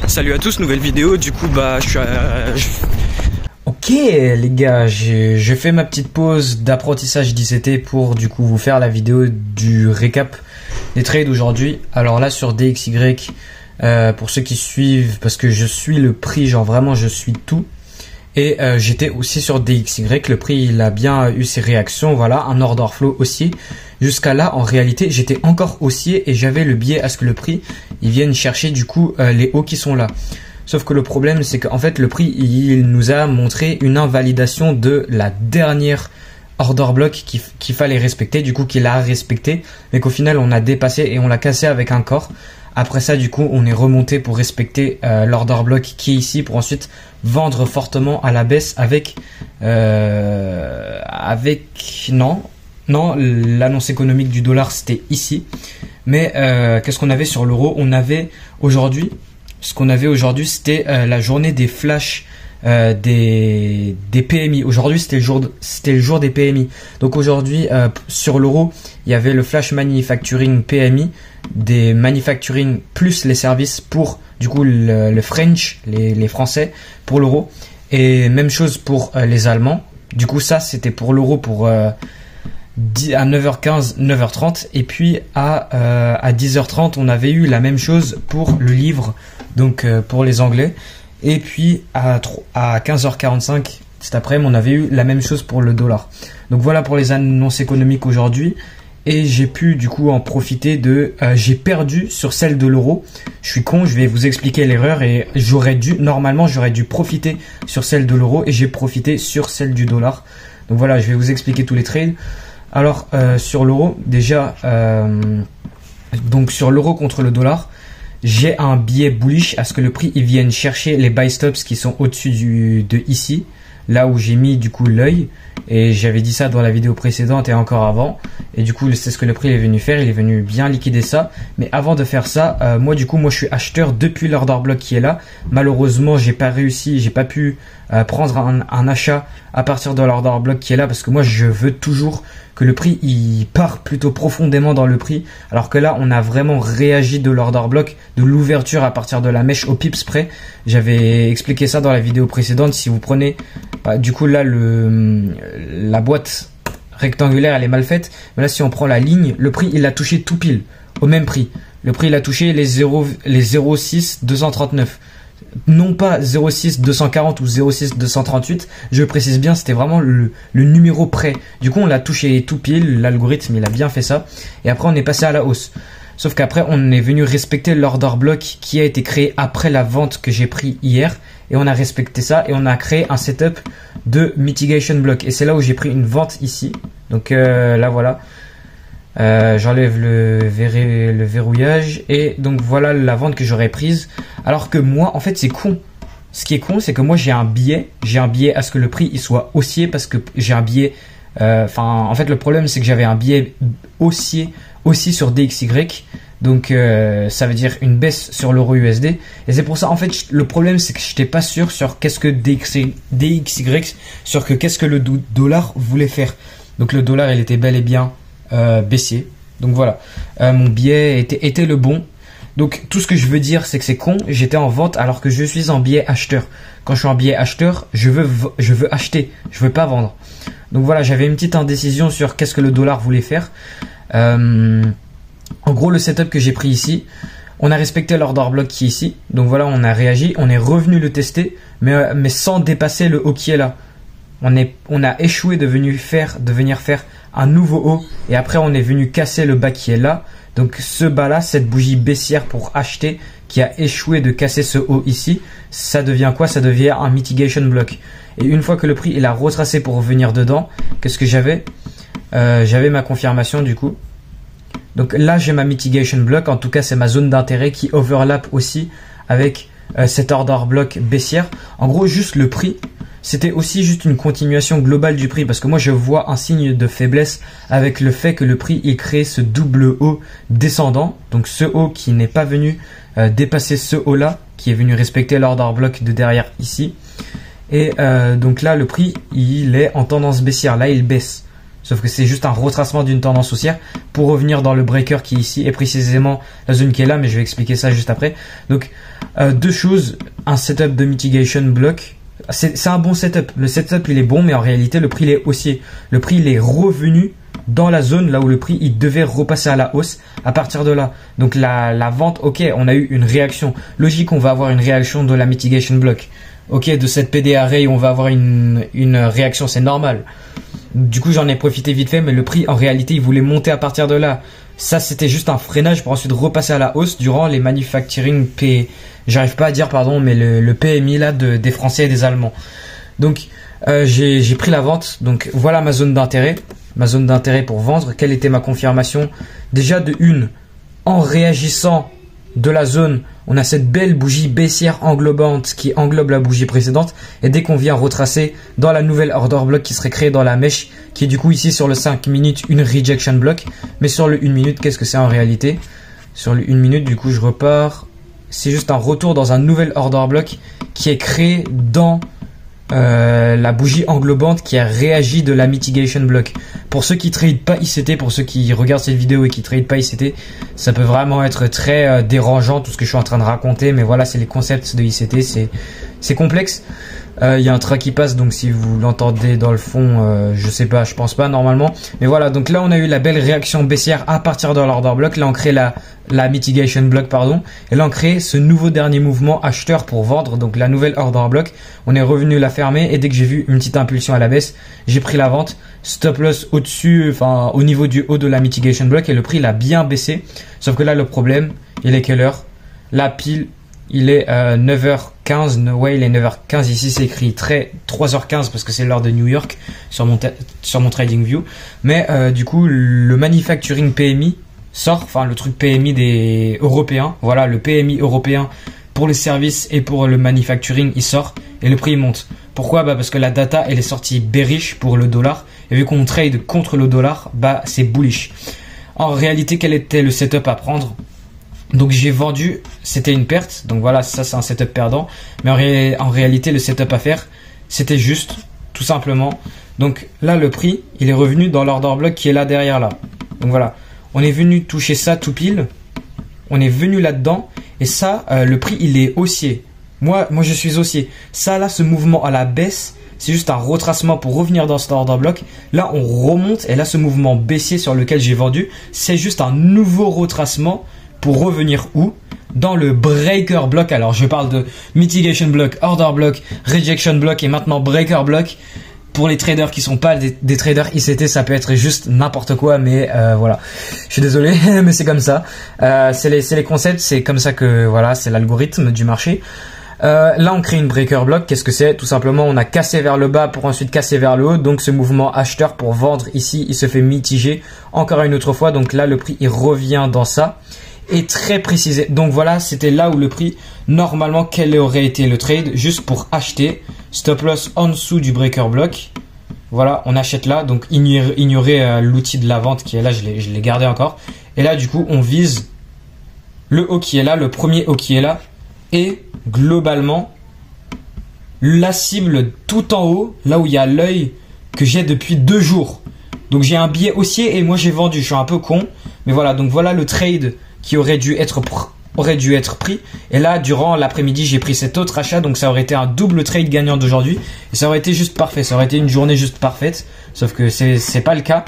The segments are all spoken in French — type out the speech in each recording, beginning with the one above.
Salut à tous, nouvelle vidéo. Du coup, Ok les gars, je fais ma petite pause d'apprentissage d'ICT pour du coup vous faire la vidéo du récap des trades aujourd'hui. Alors là sur DXY, pour ceux qui suivent, parce que je suis le prix, genre vraiment je suis tout. Et j'étais aussi sur DXY, le prix il a bien eu ses réactions, voilà, un order flow haussier. Jusqu'à là en réalité j'étais encore haussier et j'avais le biais à ce que le prix il vienne chercher du coup les hauts qui sont là. Sauf que le problème c'est qu'en fait le prix il nous a montré une invalidation de la dernière order block qu'il fallait respecter, du coup qu'il a respecté, mais qu'au final on a dépassé et on l'a cassé avec un corps. Après ça, du coup, on est remonté pour respecter l'order block qui est ici pour ensuite vendre fortement à la baisse avec non, l'annonce économique du dollar c'était ici. Mais qu'est-ce qu'on avait sur l'euro? On avait aujourd'hui, ce qu'on avait aujourd'hui, c'était la journée des flashs des PMI. Aujourd'hui c'était le jour des PMI. Donc aujourd'hui sur l'euro il y avait le flash manufacturing PMI des manufacturing plus les services pour du coup le French, les Français pour l'euro, et même chose pour les Allemands. Du coup ça c'était pour l'euro pour à 9h15, 9h30, et puis à 10h30 on avait eu la même chose pour le livre, donc pour les Anglais. Et puis à 15h45 cet après-midi, on avait eu la même chose pour le dollar. Donc voilà pour les annonces économiques aujourd'hui. Et j'ai pu du coup en profiter de... j'ai perdu sur celle de l'euro. Je suis con, je vais vous expliquer l'erreur. Et normalement j'aurais dû profiter sur celle de l'euro. Et j'ai profité sur celle du dollar. Donc voilà, je vais vous expliquer tous les trades. Alors sur l'euro, déjà... donc sur l'euro contre le dollar... J'ai un biais bullish à ce que le prix il vienne chercher les buy stops qui sont au-dessus de ici, là où j'ai mis du coup l'œil, et j'avais dit ça dans la vidéo précédente et encore avant, et du coup c'est ce que le prix est venu faire, il est venu bien liquider ça. Mais avant de faire ça, moi je suis acheteur depuis l'order block qui est là. Malheureusement j'ai pas pu prendre un achat à partir de l'order block qui est là, parce que moi je veux toujours que le prix il part plutôt profondément dans le prix, alors que là on a vraiment réagi de l'order block, de l'ouverture à partir de la mèche au pips près. J'avais expliqué ça dans la vidéo précédente. Si vous prenez du coup là la boîte rectangulaire elle est mal faite, mais là si on prend la ligne, le prix il a touché tout pile au même prix. Le prix il a touché les 0,6 239, non pas 0,6 240 ou 0,6 238, je précise bien, c'était vraiment le numéro près. Du coup on l'a touché tout pile, l'algorithme il a bien fait ça, et après on est passé à la hausse. Sauf qu'après on est venu respecter l'order block qui a été créé après la vente que j'ai pris hier, et on a respecté ça et on a créé un setup de mitigation block, et c'est là où j'ai pris une vente ici. Donc là voilà, j'enlève le verrouillage, et donc voilà la vente que j'aurais prise. Alors que moi en fait c'est con, ce qui est con c'est que moi j'ai un biais à ce que le prix il soit haussier, parce que j'ai un biais en fait le problème c'est que j'avais un biais haussier aussi sur DXY, donc ça veut dire une baisse sur l'euro USD, et c'est pour ça en fait le problème c'est que j'étais pas sûr sur qu'est-ce que DXY, sur qu'est-ce que le dollar voulait faire. Donc le dollar il était bel et bien baissier, donc voilà, mon biais était le bon. Donc tout ce que je veux dire c'est que c'est con, j'étais en vente alors que je suis en biais acheteur. Quand je suis en biais acheteur, je veux acheter, je veux pas vendre. Donc voilà, j'avais une petite indécision sur qu'est-ce que le dollar voulait faire. En gros le setup que j'ai pris ici, on a respecté l'order block qui est ici, donc voilà on a réagi, on est revenu le tester, mais sans dépasser le haut qui est là. On a échoué de venir faire un nouveau haut, et après on est venu casser le bas qui est là. Donc ce bas là, cette bougie baissière pour acheter qui a échoué de casser ce haut ici, ça devient quoi? Ça devient un mitigation block. Et une fois que le prix il a retracé pour revenir dedans, qu'est-ce que j'avais? J'avais ma confirmation du coup. Donc là j'ai ma mitigation block, en tout cas c'est ma zone d'intérêt qui overlap aussi avec cet order block baissière. En gros juste le prix, c'était aussi juste une continuation globale du prix, parce que moi je vois un signe de faiblesse avec le fait que le prix il crée ce double haut descendant, donc ce haut qui n'est pas venu dépasser ce haut là, qui est venu respecter l'order block de derrière ici. Et donc là le prix il est en tendance baissière, là il baisse. sauf que c'est juste un retracement d'une tendance haussière pour revenir dans le breaker qui est ici et précisément la zone qui est là, mais je vais expliquer ça juste après. Donc deux choses, un setup de mitigation block. C'est un bon setup. Le setup il est bon, mais en réalité le prix il est haussier. Le prix il est revenu dans la zone là où le prix il devait repasser à la hausse à partir de là. Donc la vente, ok, on a eu une réaction. Logique, on va avoir une réaction de la mitigation block. Ok, de cette PD array, on va avoir une réaction, c'est normal. Du coup, j'en ai profité vite fait, mais le prix en réalité il voulait monter à partir de là. Ça, c'était juste un freinage pour ensuite repasser à la hausse durant les manufacturing j'arrive pas à dire pardon, mais le PMI là des Français et des Allemands. Donc j'ai pris la vente. Donc voilà ma zone d'intérêt. Ma zone d'intérêt pour vendre. Quelle était ma confirmation? Déjà de une, en réagissant de la zone, on a cette belle bougie baissière englobante qui englobe la bougie précédente. Et dès qu'on vient retracer dans la nouvelle order block qui serait créée dans la mèche, qui est du coup ici sur le 5 minutes une rejection block. Mais sur le 1 minute, qu'est-ce que c'est en réalité? Sur le 1 minute, du coup je repars. C'est juste un retour dans un nouvel order block qui est créé dans la bougie englobante qui a réagi de la mitigation block. Pour ceux qui trade pas ICT, pour ceux qui regardent cette vidéo et qui trade pas ICT, ça peut vraiment être très dérangeant tout ce que je suis en train de raconter, mais voilà, c'est les concepts de ICT, c'est complexe. Il y a un train qui passe, donc si vous l'entendez dans le fond, je sais pas, je pense pas normalement. Mais voilà, donc là on a eu la belle réaction baissière à partir de l'order block. Là on crée la mitigation block, pardon. Et là on crée ce nouveau dernier mouvement acheteur pour vendre, donc la nouvelle order block. On est revenu la fermer et dès que j'ai vu une petite impulsion à la baisse, j'ai pris la vente. Stop loss au-dessus, enfin au niveau du haut de la mitigation block et le prix il a bien baissé. Sauf que là le problème, il est quelle heure? La pile, il est 9h15, ouais il est 9h15, ici c'est écrit 3h15 parce que c'est l'heure de New York sur mon TradingView. Mais du coup le manufacturing PMI sort, enfin le truc PMI des Européens, voilà le PMI européen pour les services et pour le manufacturing il sort et le prix il monte. Pourquoi? Parce que la data elle est sortie bearish pour le dollar et vu qu'on trade contre le dollar, c'est bullish. En réalité quel était le setup à prendre? Donc j'ai vendu, c'était une perte, donc voilà, ça c'est un setup perdant. Mais en réalité le setup à faire, c'était juste, tout simplement. Donc là le prix, il est revenu dans l'order block qui est là derrière là. Donc voilà, on est venu toucher ça tout pile, on est venu là-dedans, et ça, le prix il est haussier. Moi je suis haussier. Ça là, ce mouvement à la baisse, c'est juste un retracement pour revenir dans cet order block. Là on remonte, et là ce mouvement baissier sur lequel j'ai vendu, c'est juste un nouveau retracement pour revenir où? Dans le breaker block. Alors je parle de mitigation block, order block, rejection block et maintenant breaker block. Pour les traders qui sont pas des traders ICT, ça peut être juste n'importe quoi, mais voilà. Je suis désolé, mais c'est comme ça. C'est les concepts, c'est comme ça que voilà, c'est l'algorithme du marché. Là on crée une breaker block. Qu'est-ce que c'est? Tout simplement on a cassé vers le bas pour ensuite casser vers le haut. Donc ce mouvement acheteur pour vendre ici, il se fait mitiger encore une autre fois. Donc là le prix il revient dans ça. Et très précisé. Donc voilà, c'était là où le prix, normalement, quel aurait été le trade, juste pour acheter, stop loss en dessous du breaker block. Voilà, on achète là, donc ignorer l'outil de la vente qui est là, je l'ai gardé encore. Et là, du coup, on vise le haut qui est là, le premier haut qui est là, et globalement, la cible tout en haut, là où il y a l'œil que j'ai depuis 2 jours. Donc j'ai un billet haussier et moi j'ai vendu, je suis un peu con, mais voilà, donc voilà le trade qui aurait dû être pris. Et là, durant l'après-midi, j'ai pris cet autre achat. Donc ça aurait été un double trade gagnant d'aujourd'hui. Et ça aurait été juste parfait. Ça aurait été une journée juste parfaite. Sauf que c'est pas le cas.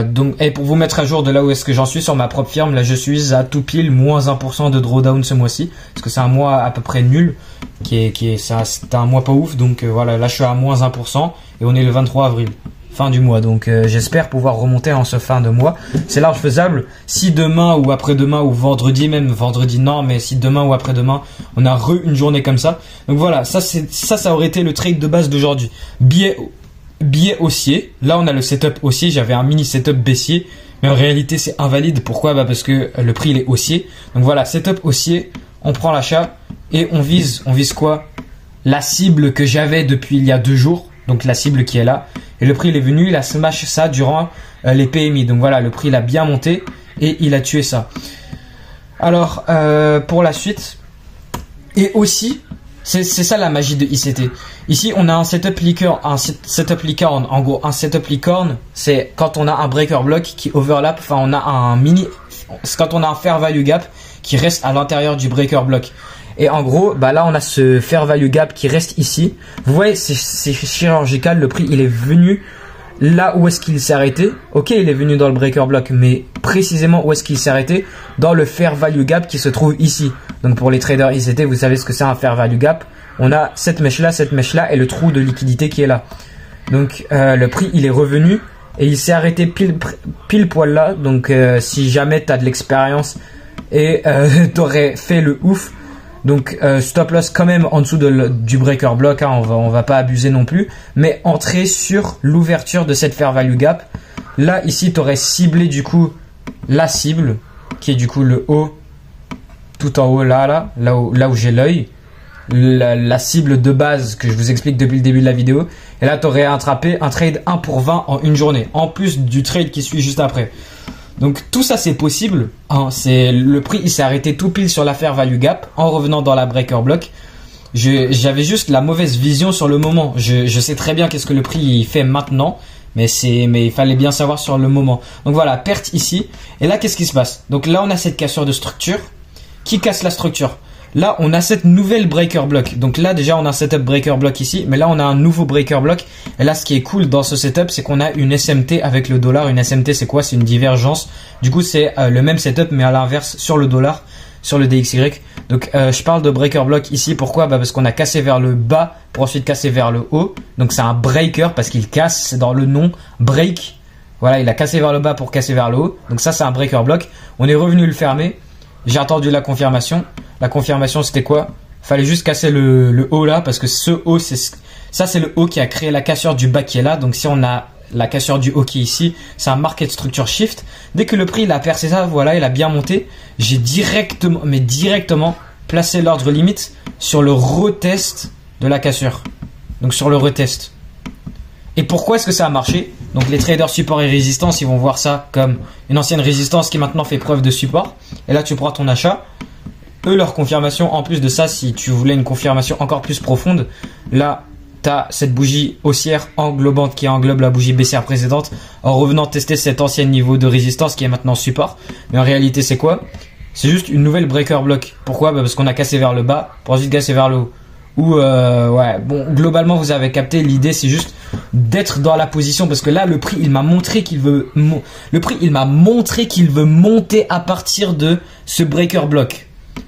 Donc, et pour vous mettre à jour de là où est-ce que j'en suis sur ma propre firme, là je suis à tout pile moins 1% de drawdown ce mois-ci. Parce que c'est un mois à peu près nul. C'était un mois pas ouf. Donc voilà, là je suis à moins 1%. Et on est le 23 avril. Fin du mois, donc j'espère pouvoir remonter en ce fin de mois. C'est large faisable. Si demain ou après-demain ou vendredi, même vendredi non, mais si demain ou après-demain on a une journée comme ça. Donc voilà, ça aurait été le trade de base d'aujourd'hui. Billet haussier. Là on a le setup haussier. J'avais un mini setup baissier, mais en réalité c'est invalide. Pourquoi? Parce que le prix il est haussier. Donc voilà, setup haussier. On prend l'achat et on vise quoi? La cible que j'avais depuis il y a 2 jours. Donc la cible qui est là. Et le prix il est venu, il a smash ça durant les PMI. Donc voilà, le prix il a bien monté et il a tué ça. Alors pour la suite, et aussi C'est ça la magie de ICT. Ici, on a un setup licorne. En gros, un setup licorne, c'est quand on a un breaker block qui overlap. Enfin, on a un c'est quand on a un fair value gap qui reste à l'intérieur du breaker block. Et en gros, bah là, on a ce fair value gap qui reste ici. Vous voyez, c'est chirurgical. Le prix, il est venu là où est-ce qu'il s'est arrêté. Ok, il est venu dans le breaker block, mais précisément où est-ce qu'il s'est arrêté? Dans le fair value gap qui se trouve ici. Donc pour les traders ICT, vous savez ce que c'est un fair value gap. On a cette mèche là et le trou de liquidité qui est là. Donc le prix, il est revenu et il s'est arrêté pile poil là. Donc si jamais tu as de l'expérience et t'aurais fait le ouf. Donc stop loss quand même en dessous du breaker block, hein, on va pas abuser non plus, mais entrer sur l'ouverture de cette fair value gap. Là ici tu aurais ciblé du coup la cible qui est du coup le haut tout en haut là où j'ai l'œil, la cible de base que je vous explique depuis le début de la vidéo, et là tu aurais attrapé un trade 1 pour 20 en une journée en plus du trade qui suit juste après. Donc tout ça c'est possible, hein, le prix il s'est arrêté tout pile sur la fair value gap en revenant dans la breaker block. J'avais juste la mauvaise vision sur le moment. Je sais très bien qu'est-ce que le prix il fait maintenant, mais il fallait bien savoir sur le moment. Donc voilà, perte ici. Et là qu'est-ce qui se passe? Donc là on a cette cassure de structure qui casse la structure. Là on a cette nouvelle breaker block. Donc là déjà on a un setup breaker block ici, mais là on a un nouveau breaker block. Et là ce qui est cool dans ce setup, c'est qu'on a une SMT avec le dollar. Une SMT c'est quoi? C'est une divergence. Du coup c'est le même setup mais à l'inverse sur le dollar, sur le DXY. Donc je parle de breaker block ici. Pourquoi? Parce qu'on a cassé vers le bas pour ensuite casser vers le haut. Donc c'est un breaker parce qu'il casse, c'est dans le nom break. Voilà, il a cassé vers le bas pour casser vers le haut. Donc ça c'est un breaker block. On est revenu le fermer. J'ai attendu la confirmation. La confirmation c'était quoi? Fallait juste casser le haut là parce que ce haut c'est le haut qui a créé la cassure du bas qui est là. Donc si on a la cassure du haut qui est ici, c'est un market structure shift. Dès que le prix il a percé ça, voilà, il a bien monté. J'ai directement placé l'ordre limite sur le retest de la cassure. Donc sur le retest. Et pourquoi est-ce que ça a marché? Donc les traders support et résistance, ils vont voir ça comme une ancienne résistance qui maintenant fait preuve de support. Et là tu prends ton achat. Eux, leur confirmation, en plus de ça, si tu voulais une confirmation encore plus profonde, là tu as cette bougie haussière englobante qui englobe la bougie baissière précédente en revenant tester cet ancien niveau de résistance qui est maintenant support. Mais en réalité c'est quoi? C'est juste une nouvelle breaker block. Pourquoi? Parce qu'on a cassé vers le bas pour ensuite casser vers le haut. Ou ouais, bon, globalement vous avez capté, l'idée c'est juste d'être dans la position parce que là le prix il m'a montré qu'il veut monter à partir de ce breaker block.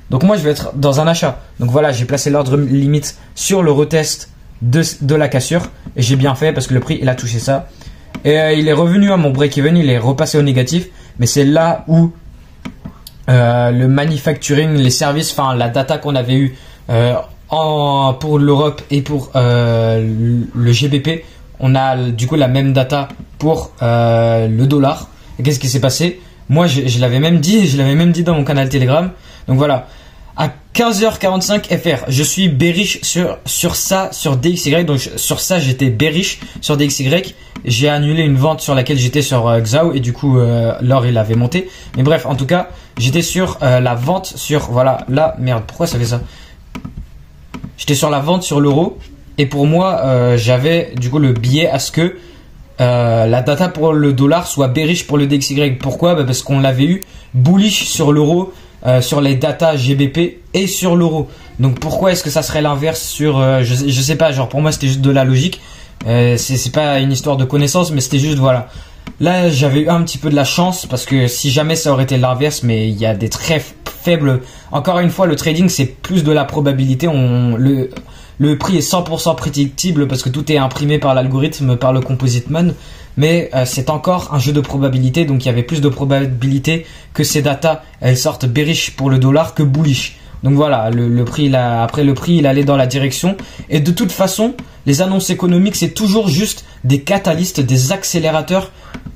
Donc moi je vais être dans un achat. Donc voilà, j'ai placé l'ordre limite sur le retest de la cassure et j'ai bien fait parce que le prix il a touché ça et il est revenu à mon break-even, il est repassé au négatif, mais c'est là où le manufacturing, les services, enfin la data qu'on avait eu pour l'Europe et pour le GBP, on a du coup la même data pour le dollar. Et qu'est-ce qui s'est passé? Moi je l'avais même dit dans mon canal Telegram. Donc voilà, à 15h45 FR, je suis bearish sur ça, sur DXY. Donc sur ça j'étais bearish sur DXY. J'ai annulé une vente sur laquelle j'étais sur XAO et du coup l'or il avait monté. Mais bref, en tout cas j'étais sur la vente sur, voilà, là, merde, pourquoi ça fait ça? J'étais sur la vente sur l'euro et pour moi j'avais du coup le biais à ce que la data pour le dollar soit bearish pour le DXY. Pourquoi? Parce qu'on l'avait eu bullish sur l'euro, sur les datas GBP et sur l'euro. Donc pourquoi est-ce que ça serait l'inverse sur je sais pas, genre pour moi c'était juste de la logique. C'est pas une histoire de connaissance, mais c'était juste, voilà. Là j'avais eu un petit peu de la chance parce que si jamais ça aurait été l'inverse, mais il y a des très faibles. Encore une fois, le trading c'est plus de la probabilité. Le prix est 100% prédictible parce que tout est imprimé par l'algorithme, par le composite man. Mais c'est encore un jeu de probabilité, donc il y avait plus de probabilité que ces datas elles sortent bearish pour le dollar que bullish. Donc voilà, le prix après le prix il allait dans la direction. Et de toute façon, les annonces économiques c'est toujours juste des catalystes, des accélérateurs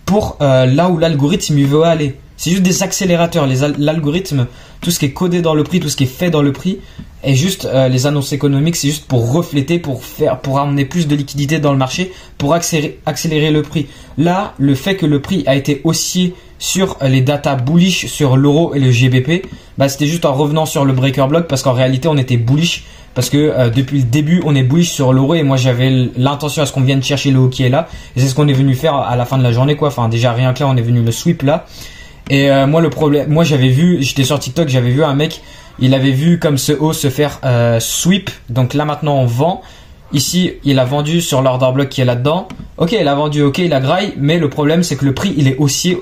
pour là où l'algorithme il veut aller. C'est juste des accélérateurs. L'algorithme, tout ce qui est codé dans le prix, tout ce qui est fait dans le prix, est juste les annonces économiques, c'est juste pour refléter, pour amener plus de liquidité dans le marché, pour accélérer le prix. Là, le fait que le prix a été haussier sur les datas bullish sur l'euro et le GBP, bah, c'était juste en revenant sur le breaker block parce qu'en réalité on était bullish parce que depuis le début on est bullish sur l'euro et moi j'avais l'intention à ce qu'on vienne chercher le haut qui est là et c'est ce qu'on est venu faire à la fin de la journée quoi. Enfin déjà rien que là on est venu le sweep là et moi le problème, moi j'avais vu, j'étais sur TikTok, j'avais vu un mec, il avait vu comme ce haut se faire sweep, donc là maintenant on vend. Ici, il a vendu sur l'order block qui est là-dedans. Ok, il a vendu, ok, il a graille, mais le problème c'est que le prix il est aussi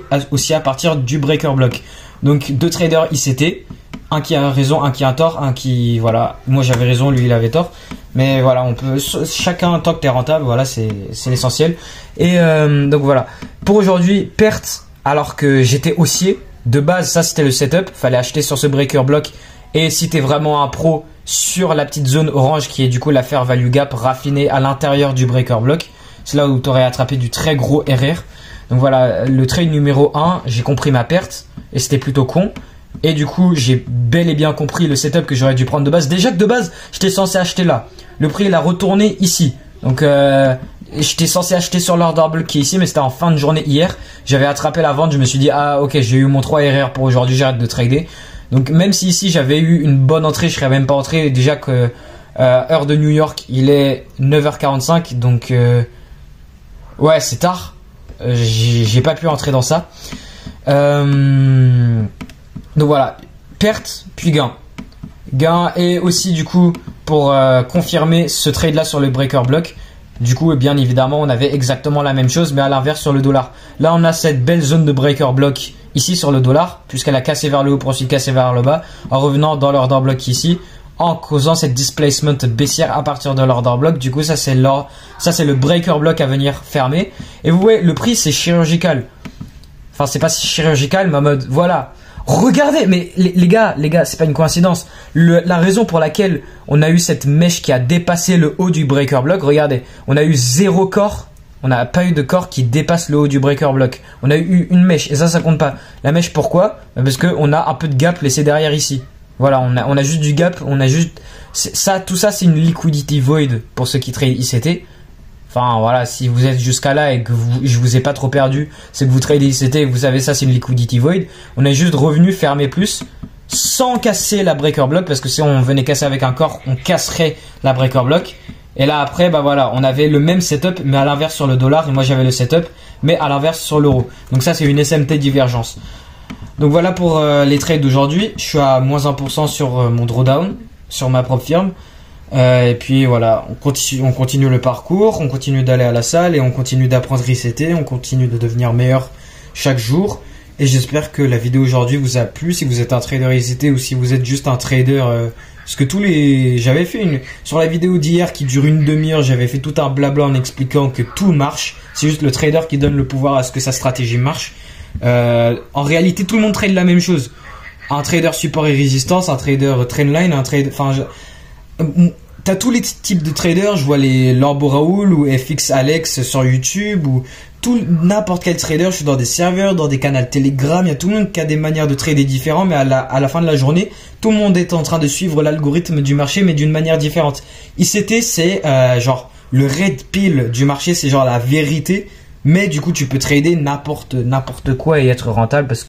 à partir du breaker block. Donc deux traders ICT, un qui a raison, un qui a tort, un qui voilà, moi j'avais raison, lui il avait tort. Mais voilà, on peut chacun tant que t'es rentable, voilà, c'est l'essentiel. Et donc voilà. Pour aujourd'hui, perte alors que j'étais haussier. De base, ça c'était le setup, fallait acheter sur ce breaker block. Et si t'es vraiment un pro, sur la petite zone orange qui est du coup la fair value gap raffinée à l'intérieur du breaker block, c'est là où tu aurais attrapé du très gros RR. Donc voilà, le trade numéro 1, j'ai compris ma perte et c'était plutôt con. Et du coup, j'ai bel et bien compris le setup que j'aurais dû prendre de base. Déjà que de base, j'étais censé acheter là. Le prix il a retourné ici. Donc j'étais censé acheter sur l'order block qui est ici, mais c'était en fin de journée hier. J'avais attrapé la vente, je me suis dit ah ok, j'ai eu mon 3 RR pour aujourd'hui, j'arrête de trader. Donc même si ici j'avais eu une bonne entrée, je serais même pas entré. Déjà que heure de New York, il est 9h45, donc ouais c'est tard. J'ai pas pu entrer dans ça. Donc voilà, perte puis gain. Gain et aussi du coup pour confirmer ce trade là sur le breaker block. Du coup bien évidemment on avait exactement la même chose mais à l'inverse sur le dollar. Là on a cette belle zone de breaker block ici sur le dollar, puisqu'elle a cassé vers le haut pour ensuite casser vers le bas, en revenant dans l'order block ici, en causant cette displacement baissière à partir de l'order block. Du coup, ça c'est le breaker block à venir fermer. Et vous voyez, le prix c'est chirurgical. Enfin, c'est pas si chirurgical, mais en mode, voilà. Regardez, mais les gars, c'est pas une coïncidence. La raison pour laquelle on a eu cette mèche qui a dépassé le haut du breaker block, regardez, on a eu 0 corps. On n'a pas eu de corps qui dépasse le haut du breaker block. On a eu une mèche et ça compte pas. La mèche pourquoi? Parce qu'on a un peu de gap laissé derrière ici. Voilà, on a juste du gap, on a juste ça, tout ça c'est une liquidity void pour ceux qui trade ICT. Enfin voilà, si vous êtes jusqu'à là et que je vous ai pas trop perdu, c'est que vous tradez ICT et que vous savez ça c'est une liquidity void. On est juste revenu fermer plus sans casser la breaker block parce que si on venait casser avec un corps, on casserait la breaker block. Et là après bah voilà, on avait le même setup mais à l'inverse sur le dollar et moi j'avais le setup mais à l'inverse sur l'euro. Donc ça c'est une SMT divergence. Donc voilà pour les trades d'aujourd'hui. Je suis à moins 1% sur mon drawdown sur ma propre firme. Et puis voilà, on continue le parcours, on continue d'aller à la salle et on continue d'apprendre ICT, on continue de devenir meilleur chaque jour. Et j'espère que la vidéo aujourd'hui vous a plu si vous êtes un trader ICT ou si vous êtes juste un trader. Parce que j'avais fait sur la vidéo d'hier qui dure une demi-heure, j'avais fait tout un blabla en expliquant que tout marche. C'est juste le trader qui donne le pouvoir à ce que sa stratégie marche. En réalité, tout le monde trade la même chose. Un trader support et résistance, un trader trendline, un trader. Enfin, t'as tous les types de traders. Je vois les Lambo Raoul ou FX Alex sur YouTube ou n'importe quel trader. Je suis dans des serveurs, dans des canaux Telegram. Il y a tout le monde qui a des manières de trader différentes, mais à la fin de la journée, tout le monde est en train de suivre l'algorithme du marché, mais d'une manière différente. ICT, c'est genre le red pill du marché, c'est genre la vérité. Mais du coup, tu peux trader n'importe quoi et être rentable parce que